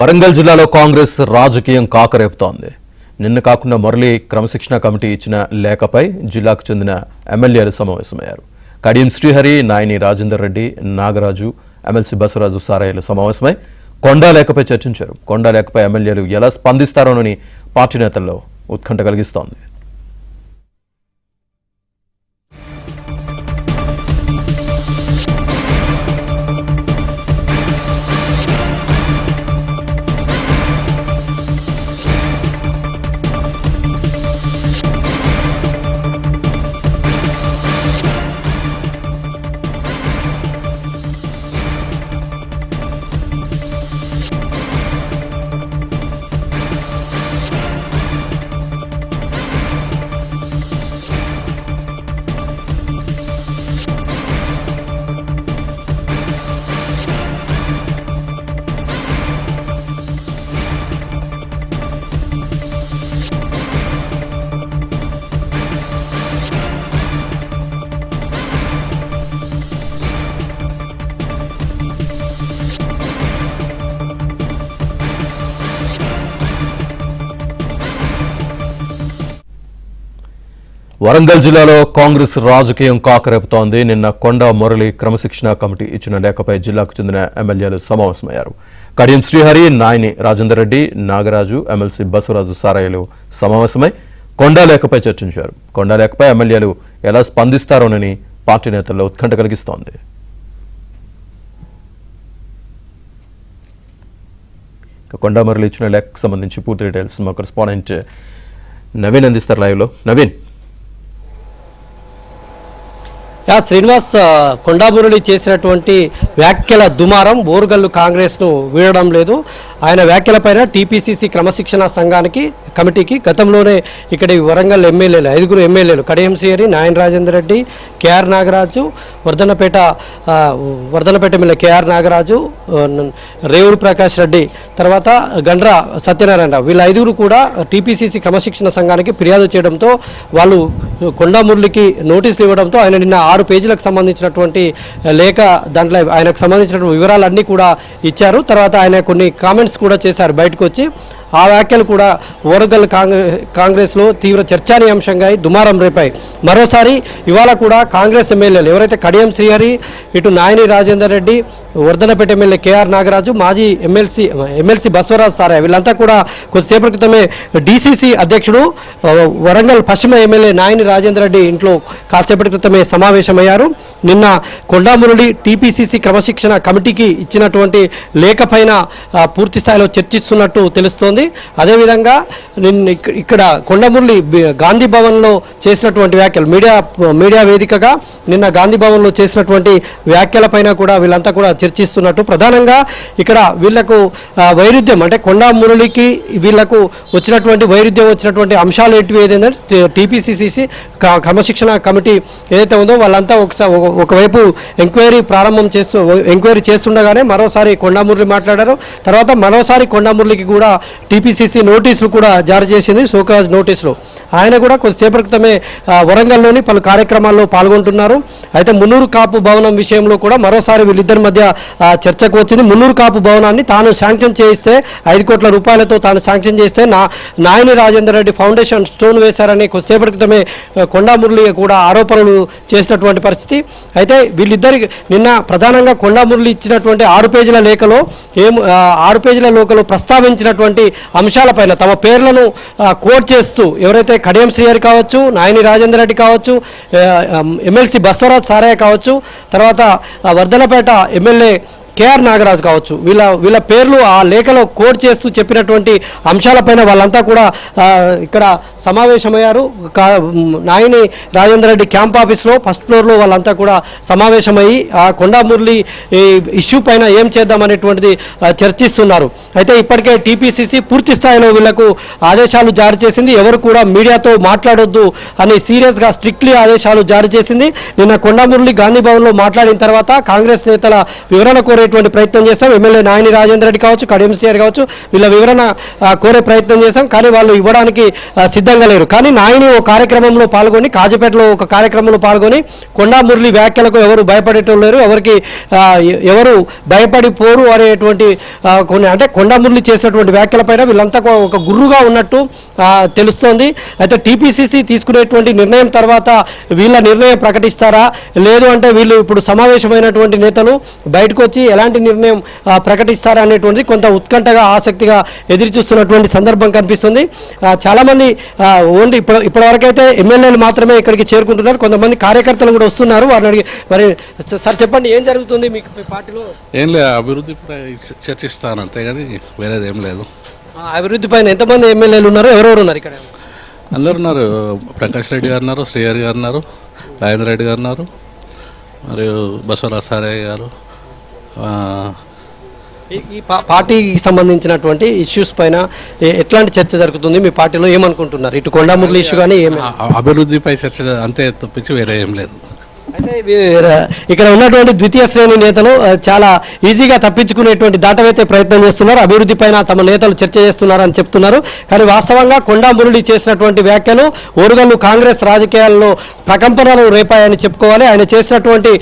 వరంగల్ జిల్లాలో కాంగ్రెస్ రాజకీయం కాకరేపుతోంది. నిన్న కాకుండా మురళి క్రమశిక్షణ కమిటీ ఇచ్చిన లేఖపై జిల్లాకు చెందిన ఎమ్మెల్యేలు సమావేశమయ్యారు. కడియం శ్రీహరి, నాయని రాజేందర్ రెడ్డి, నాగరాజు, ఎమ్మెల్సీ బసవరాజు సారయ్యలు సమావేశమై కొండా లేఖపై చర్చించారు. కొండా లేఖపై ఎమ్మెల్యేలు ఎలా స్పందిస్తారోనని పార్టీ నేతల్లో ఉత్కంఠ కలిగిస్తోంది. వరంగల్ జిల్లాలో కాంగ్రెస్ రాజకీయం కాకరేపుతోంది. నిన్న కొండా మురళి క్రమశిక్షణ కమిటీ ఇచ్చిన లేఖపై జిల్లాకు చెందిన ఎమ్మెల్యేలు సమావేశమయ్యారు. కడియం శ్రీహరి, నాయని రాజేందర్ రెడ్డి, నాగరాజు, ఎమ్మెల్సీ బసవరాజు సారయ్యలు సమావేశమై కొండా లేఖపై చర్చించారు. కొండా లేఖపై ఎమ్మెల్యేలు ఎలా స్పందిస్తారోనని పార్టీ నేతల్లో ఉత్కంఠ కలిగిస్తోంది. కొండా మురళి ఇచ్చిన లేఖకు సంబంధించి పూర్తి డీటెయిల్స్ మా కరెస్పాండెంట్ నవీన్ అందిస్తారు లైవ్లో. నవీన్, శ్రీనివాస్, కొండా మురళి చేసినటువంటి వ్యాఖ్యల దుమారం బోరుగల్లు కాంగ్రెస్ను వీడడం లేదు. ఆయన వ్యాఖ్యలపైన టీపీసీసీ క్రమశిక్షణ సంఘానికి కమిటీకి గతంలోనే ఇక్కడ వరంగల్ ఎమ్మెల్యేలు 5 ఎమ్మెల్యేలు Kadiyam Srihari, Nayana Rajender Reddy, K R Nagaraju, Wardhannapet MLA K R Nagaraju, Revuri Prakash Reddy, తర్వాత గండ్ర సత్యనారాయణ, వీళ్ళ 5 కూడా టీపీసీసీ క్రమశిక్షణ సంఘానికి ఫిర్యాదు చేయడంతో వాళ్ళు కొండా మురళికి నోటీసులు ఇవ్వడంతో ఆయన నిన్న 6 పేజీలకు సంబంధించినటువంటి లేఖ, దాంట్లో ఆయనకు సంబంధించినటువంటి వివరాలన్నీ కూడా ఇచ్చారు. తర్వాత ఆయన కొన్ని కామెంట్స్ కూడా చేశారు బయటకు వచ్చి. ఆ వ్యాఖ్యలు కూడా వరంగల్ కాంగ్రెస్లో తీవ్ర చర్చానీయాంశంగా దుమారం రేపాయి. మరోసారి ఇవాళ కూడా కాంగ్రెస్ ఎమ్మెల్యేలు ఎవరైతే కడియం శ్రీహరి, ఇటు నాయని రాజేందర్ రెడ్డి, వర్ధనపేట ఎమ్మెల్యే కేఆర్ నాగరాజు, మాజీ ఎమ్మెల్సీ బసవరాజు సారయ్య, వీళ్ళంతా కూడా కొద్దిసేపటి క్రితమే డీసీసీ అధ్యక్షుడు వరంగల్ పశ్చిమ ఎమ్మెల్యే నాయని రాజేందర్ రెడ్డి ఇంట్లో కాసేపటి క్రితమే సమావేశమయ్యారు. నిన్న కొండా మురళి టీపీసీసీ క్రమశిక్షణ కమిటీకి ఇచ్చినటువంటి లేఖ పైన పూర్తి స్థాయిలో చర్చిస్తున్నట్టు తెలుస్తోంది. అదేవిధంగా నిన్న ఇక్కడ కొండా మురళి గాంధీ భవన్లో చేసినటువంటి వ్యాఖ్యలు, మీడియా వేదికగా నిన్న గాంధీ భవన్లో చేసినటువంటి వ్యాఖ్యలపైన కూడా వీళ్ళంతా కూడా చర్చిస్తున్నట్టు, ప్రధానంగా ఇక్కడ వీళ్లకు వైరుధ్యం అంటే కొండా మురళికి వీళ్లకు వచ్చినటువంటి అంశాలు ఏంటివి ఏదైతే టీపీసీసీ క్రమశిక్షణ కమిటీ ఏదైతే ఉందో వాళ్ళంతా ఒకవైపు ఎంక్వైరీ చేస్తుండగానే మరోసారి కొండా మురళి మాట్లాడారు. తర్వాత మరోసారి కొండా మురళికి కూడా టీపీసీసీ నోటీసులు కూడా జారీ చేసింది, సోకాజ్ నోటీసులు. ఆయన కూడా కొద్దిసేపటి క్రితమే వరంగల్లోని పలు కార్యక్రమాల్లో పాల్గొంటున్నారు. అయితే మున్నూరు కాపు భవనం విషయంలో కూడా మరోసారి వీళ్ళిద్దరి మధ్య చర్చకు వచ్చింది. మున్నూరు కాపు భవనాన్ని తాను శాంక్షన్ చేయిస్తే 5 కోట్ల రూపాయలతో తాను శాంక్షన్ చేస్తే నాయని రాజేందర్ రెడ్డి ఫౌండేషన్ స్టోన్ వేశారని కొద్దిసేపటి క్రితమే కొండా మురళి కూడా ఆరోపణలు చేసినటువంటి పరిస్థితి. అయితే వీళ్ళిద్దరికి నిన్న ప్రధానంగా కొండా మురళి ఇచ్చినటువంటి 6 పేజీల లేఖలో 6 పేజీల లేఖలో ప్రస్తావించినటువంటి అంశాలపైన తమ పేర్లను కోట్ చేస్తూ ఎవరైతే కడియం శ్రీహరి కావచ్చు, నాయని రాజేందర్ రెడ్డి కావచ్చు, ఎమ్మెల్సీ బసవరాజు సారయ్య కావచ్చు, తర్వాత వర్ధనపేట ఎమ్మెల్యే కేఆర్ నాగరాజు కావచ్చు, వీళ్ళ పేర్లు ఆ లేఖలో కోట్ చేస్తూ చెప్పినటువంటి అంశాలపైన వాళ్ళంతా కూడా ఇక్కడ సమావేశమయ్యారు. నాయని రాజేందర్ రెడ్డి క్యాంప్ ఆఫీస్లో ఫస్ట్ ఫ్లోర్లో వాళ్ళంతా కూడా సమావేశమయ్యి ఆ కొండా మురళి ఇష్యూ పైన ఏం చేద్దామనేటువంటిది చర్చిస్తున్నారు. అయితే ఇప్పటికే టీపీసీసీ పూర్తి స్థాయిలో వీళ్లకు ఆదేశాలు జారీ చేసింది. ఎవరు కూడా మీడియాతో మాట్లాడొద్దు అని సీరియస్గా స్ట్రిక్ట్లీ ఆదేశాలు జారీ చేసింది. నిన్న కొండా మురళి గాంధీ భవన్లో మాట్లాడిన తర్వాత కాంగ్రెస్ నేతల వివరణ కోరే అడిగేటువంటి ప్రయత్నం చేశాం. ఎమ్మెల్యే నాయని రాజేందర్ రెడ్డి కావచ్చు, కడియం శ్రీహరి కావచ్చు, వీళ్ళ వివరణ కోరే ప్రయత్నం చేశాం. కానీ వాళ్ళు ఇవ్వడానికి సిద్ధంగా లేరు. కానీ నాయని ఓ కార్యక్రమంలో పాల్గొని, కాజపేటలో ఒక కార్యక్రమంలో పాల్గొని కొండా మురళి వ్యాఖ్యలకు ఎవరు భయపడేటం లేరు, ఎవరు భయపడిపోరు అనేటువంటి కొన్ని, అంటే కొండా మురళి చేసినటువంటి వ్యాఖ్యలపైన వీళ్ళంతా ఒక గుర్రుగా ఉన్నట్టు తెలుస్తోంది. అయితే టీపీసీసీ తీసుకునేటువంటి నిర్ణయం తర్వాత వీళ్ళ నిర్ణయం ప్రకటిస్తారా, లేదు అంటే వీళ్ళు ఇప్పుడు సమావేశమైనటువంటి నేతలు బయటకు వచ్చి ఎలాంటి నిర్ణయం ప్రకటిస్తారా అనేటువంటిది కొంత ఉత్కంఠగా ఆసక్తిగా ఎదురు చూస్తున్నటువంటి సందర్భం కనిపిస్తుంది. చాలామంది ఓన్లీ ఇప్పటివరకైతే ఎమ్మెల్యేలు మాత్రమే ఇక్కడికి చేరుకుంటున్నారు. కొంతమంది కార్యకర్తలు కూడా వస్తున్నారు. వారిని అడిగి మరి సార్ చెప్పండి, ఏం జరుగుతుంది మీకు పార్టీలో? ఏం లేదు, అభివృద్ధి చర్చిస్తాను అంతేగాని వేరేది ఏం లేదు. అభివృద్ధి పైన ఎంతమంది ఎమ్మెల్యేలు ఉన్నారు, ఎవరెవరు ఉన్నారు ఇక్కడ? అందరు ఉన్నారు. ప్రకాష్ రెడ్డి గారు ఉన్నారు, శ్రీహరి గారు ఉన్నారు, రాజేంద్ర రెడ్డి గారు ఉన్నారు, మరియు బసవరాజ్ సారయ్య గారు. ఈ పార్టీకి సంబంధించినటువంటి ఇష్యూస్ పైన ఎట్లాంటి చర్చ జరుగుతుంది మీ పార్టీలో, ఏమనుకుంటున్నారు? ఇటు కొండా మురళి ఇష్యూ కానీ అభివృద్ధిపై చర్చ అంతే తప్పించి వేరే ఏం లేదు. అయితే ఇక్కడ ఉన్నటువంటి ద్వితీయ శ్రేణి నేతలు చాలా ఈజీగా తప్పించుకునేటువంటి దాటవైతే ప్రయత్నం చేస్తున్నారు. అభివృద్ధి పైన తమ నేతలు చర్చ చేస్తున్నారని చెప్తున్నారు. కానీ వాస్తవంగా కొండా మురళి చేసినటువంటి వ్యాఖ్యలు ఓరుగల్లు కాంగ్రెస్ రాజకీయాల్లో ప్రకంపనలు రేపాయని చెప్పుకోవాలి. ఆయన చేసినటువంటి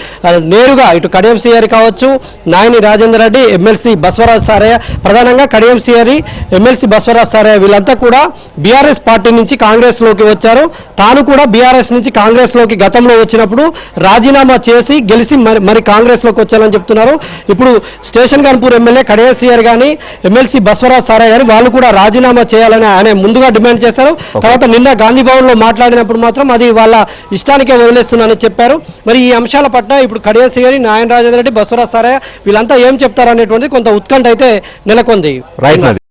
నేరుగా ఇటు కడియం శ్రీహరి కావచ్చు, నాయని రాజేందర్ రెడ్డి, ఎమ్మెల్సీ బసవరాజ్ సారయ్య, ప్రధానంగా కడియం శ్రీహరి, ఎమ్మెల్సీ బసవరాజ్ సారయ్య వీళ్ళంతా కూడా బీఆర్ఎస్ పార్టీ నుంచి కాంగ్రెస్లోకి వచ్చారు. తాను కూడా బీఆర్ఎస్ నుంచి కాంగ్రెస్లోకి గతంలో వచ్చినప్పుడు రాజీనామా చేసి గెలిచి మరి కాంగ్రెస్లోకి వచ్చారని చెప్తున్నారు. ఇప్పుడు స్టేషన్ గన్పూర్ ఎమ్మెల్యే కడియం శ్రీహరి కానీ, ఎమ్మెల్సీ బసవరాజ్ సారయ్య కానీ వాళ్ళు కూడా రాజీనామా చేయాలని ఆయన ముందుగా డిమాండ్ చేశారు. తర్వాత నిన్న గాంధీ భవన్లో మాట్లాడినప్పుడు మాత్రం అది వాళ్ళ ఇష్టానికే వదిలేస్తున్నానని చెప్పారు. మరి ఈ అంశాల పట్ల ఇప్పుడు కడియం శ్రీహరి, నారాయణ రాజేంద్ర రెడ్డి, బసవరాజ్ సారయ్య వీళ్ళంతా ఏం చెప్తారనేటువంటిది కొంత ఉత్కంఠ అయితే నెలకొంది. రైట్.